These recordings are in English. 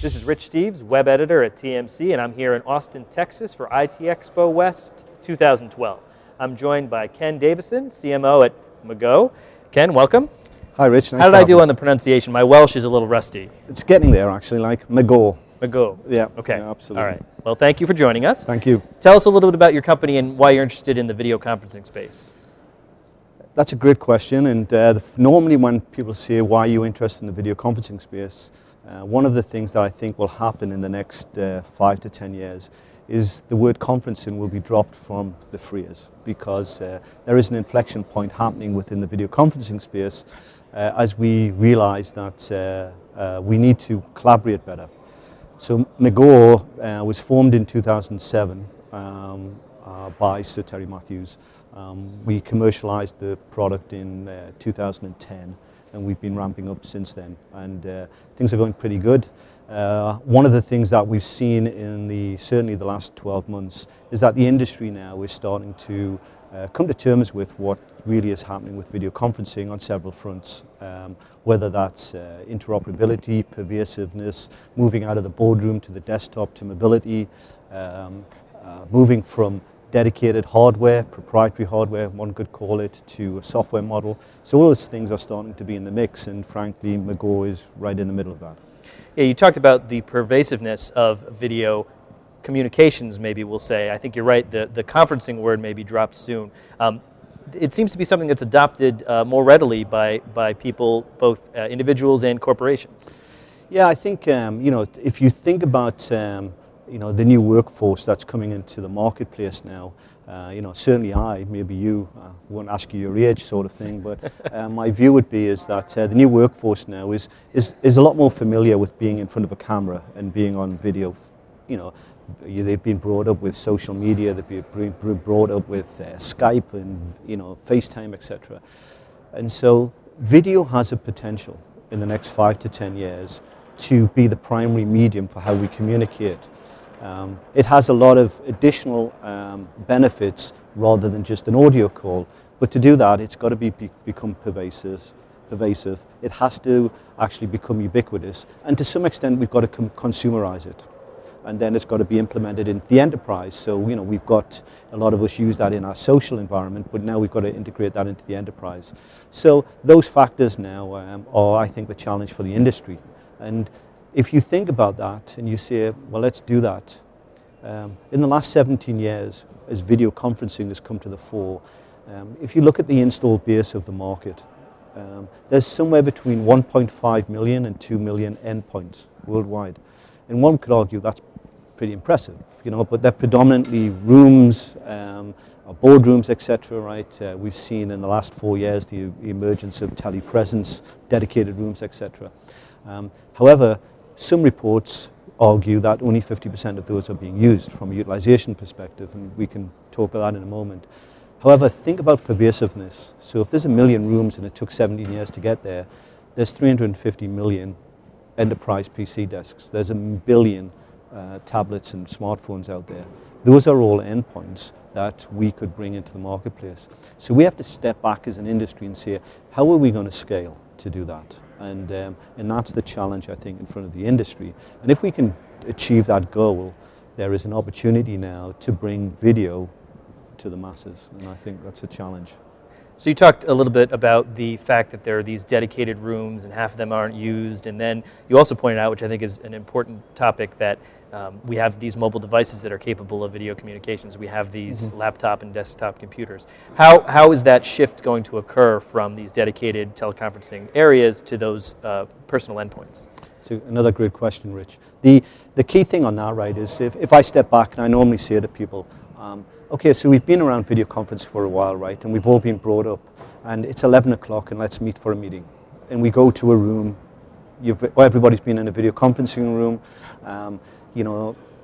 This is Rich Steeves, web editor at TMC, and I'm here in Austin, Texas for IT Expo West 2012. I'm joined by Ken Davison, CMO at Magor. Ken, welcome. Hi, Rich. Nice How did I do on the pronunciation? My Welsh is a little rusty. It's getting there, actually, like Magor. Magor. Yeah. Okay. Yeah, absolutely. All right. Well, thank you for joining us. Thank you. Tell us a little bit about your company and why you're interested in the video conferencing space. That's a great question, and normally when people say, why are you interested in the video conferencing space, one of the things that I think will happen in the next 5 to 10 years is the word conferencing will be dropped from the phrase, because there is an inflection point happening within the video conferencing space as we realize that we need to collaborate better. So Magor was formed in 2007 by Sir Terry Matthews. We commercialized the product in 2010, and we've been ramping up since then, and things are going pretty good. One of the things that we've seen in certainly the last 12 months is that the industry now is starting to come to terms with what really is happening with video conferencing on several fronts, whether that's interoperability, pervasiveness, moving out of the boardroom to the desktop to mobility, moving from dedicated hardware, proprietary hardware, one could call it, to a software model. So all those things are starting to be in the mix, and frankly, Magor is right in the middle of that. Yeah, you talked about the pervasiveness of video communications, maybe we'll say. I think you're right, the conferencing word may be dropped soon. It seems to be something that's adopted more readily by people, both individuals and corporations. Yeah, I think, if you think about the new workforce that's coming into the marketplace now, certainly maybe you, won't ask you your age sort of thing, but my view would be is that the new workforce now is a lot more familiar with being in front of a camera and being on video. They've been brought up with social media, they've been brought up with Skype and FaceTime, etc. And so video has a potential in the next 5 to 10 years to be the primary medium for how we communicate. It has a lot of additional benefits rather than just an audio call, but to do that it's got to become pervasive. It has to actually become ubiquitous, and to some extent we've got to consumerize it, and then it's got to be implemented into the enterprise. So we've got, a lot of us use that in our social environment, but now we've got to integrate that into the enterprise. So those factors now are, I think, the challenge for the industry. And if you think about that and you say, well, let's do that. In the last 17 years, as video conferencing has come to the fore, if you look at the installed base of the market, there's somewhere between 1.5 million and 2 million endpoints worldwide. And one could argue that's pretty impressive, but they're predominantly rooms, boardrooms, etc., right? We've seen in the last 4 years the emergence of telepresence, dedicated rooms, etc. However, some reports argue that only 50% of those are being used from a utilization perspective, and we can talk about that in a moment. However, think about pervasiveness. So if there's 1 million rooms and it took 17 years to get there, there's 350 million enterprise PC desks. There's 1 billion tablets and smartphones out there. Those are all endpoints that we could bring into the marketplace. So we have to step back as an industry and say, how are we going to scale to do that? And that's the challenge, I think, in front of the industry. And if we can achieve that goal, there is an opportunity now to bring video to the masses, and I think that's a challenge. So you talked a little bit about the fact that there are these dedicated rooms and half of them aren't used, and then you also pointed out, which I think is an important topic, that we have these mobile devices that are capable of video communications. We have these laptop and desktop computers. How is that shift going to occur from these dedicated teleconferencing areas to those personal endpoints? So another great question, Rich. The key thing on that, right, is if I step back, and I normally say to people, okay, so we've been around video conference for a while, right, and we've all been brought up, and it's 11 o'clock and let's meet for a meeting. And we go to a room, everybody's been in a video conferencing room,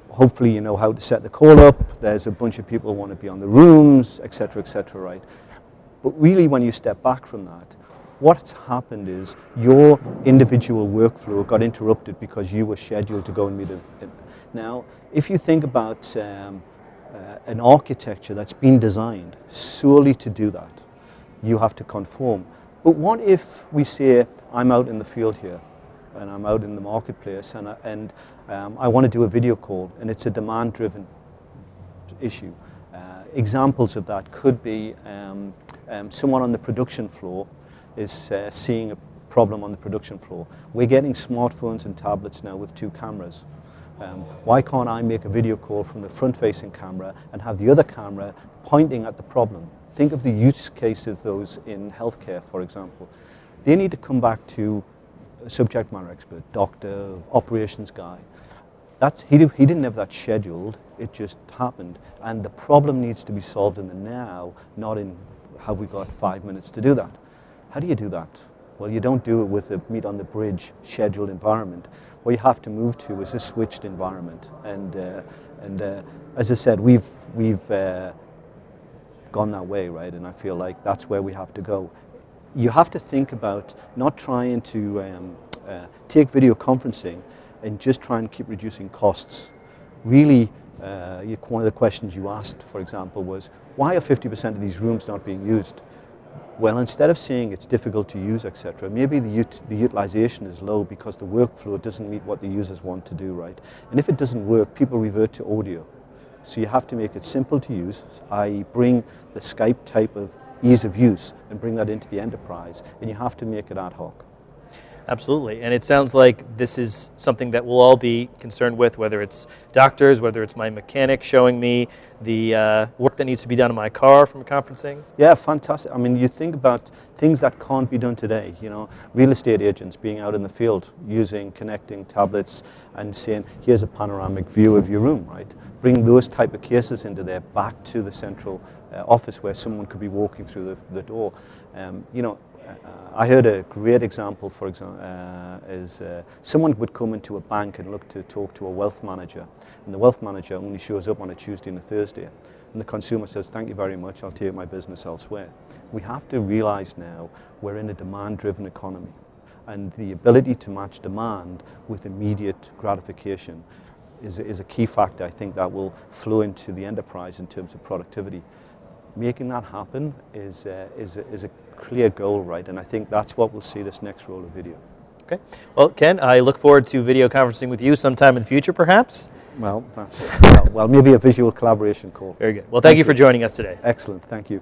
hopefully you know how to set the call up, there's a bunch of people who want to be on the rooms, etc., right? But really when you step back from that, what's happened is your individual workflow got interrupted because you were scheduled to go and meet him. Now, if you think about an architecture that's been designed solely to do that, you have to conform. But what if we say, I'm out in the field here, and I'm out in the marketplace and I want to do a video call, and it's a demand-driven issue. Examples of that could be someone on the production floor is seeing a problem on the production floor. We're getting smartphones and tablets now with 2 cameras. Why can't I make a video call from the front-facing camera and have the other camera pointing at the problem? Think of the use case of those in healthcare, for example. They need to come back to a subject matter expert, doctor, operations guy. He didn't have that scheduled, it just happened. And the problem needs to be solved in the now, not in have we got 5 minutes to do that. How do you do that? Well, you don't do it with a meet on the bridge scheduled environment. What you have to move to is a switched environment. And as I said, we've gone that way, right? And I feel like that's where we have to go. You have to think about not trying to take video conferencing and just try and keep reducing costs. Really, one of the questions you asked, for example, was, why are 50% of these rooms not being used? Well, instead of saying it's difficult to use, etc., maybe the utilization is low because the workflow doesn't meet what the users want to do, right? And if it doesn't work, people revert to audio. So you have to make it simple to use, i.e. bring the Skype type of ease of use and bring that into the enterprise, and you have to make it ad hoc. Absolutely, and it sounds like this is something that we'll all be concerned with, whether it's doctors, whether it's my mechanic showing me the work that needs to be done in my car from conferencing. Yeah, fantastic. I mean, you think about things that can't be done today, you know, real estate agents being out in the field connecting tablets and saying, here's a panoramic view of your room, right? Bring those type of cases into there back to the central office where someone could be walking through the door. You know, I heard a great example, for example, is someone would come into a bank and look to talk to a wealth manager, and the wealth manager only shows up on a Tuesday and a Thursday, and the consumer says, thank you very much, I'll take my business elsewhere. We have to realize now we're in a demand-driven economy, and the ability to match demand with immediate gratification is a key factor, I think, that will flow into the enterprise in terms of productivity. Making that happen is a clear goal, right? And I think that's what we'll see this next roll of video. Okay. Well, Ken, I look forward to video conferencing with you sometime in the future, perhaps. Well, that's well, maybe a visual collaboration call. Very good. Well, thank you for joining us today. Excellent. Thank you.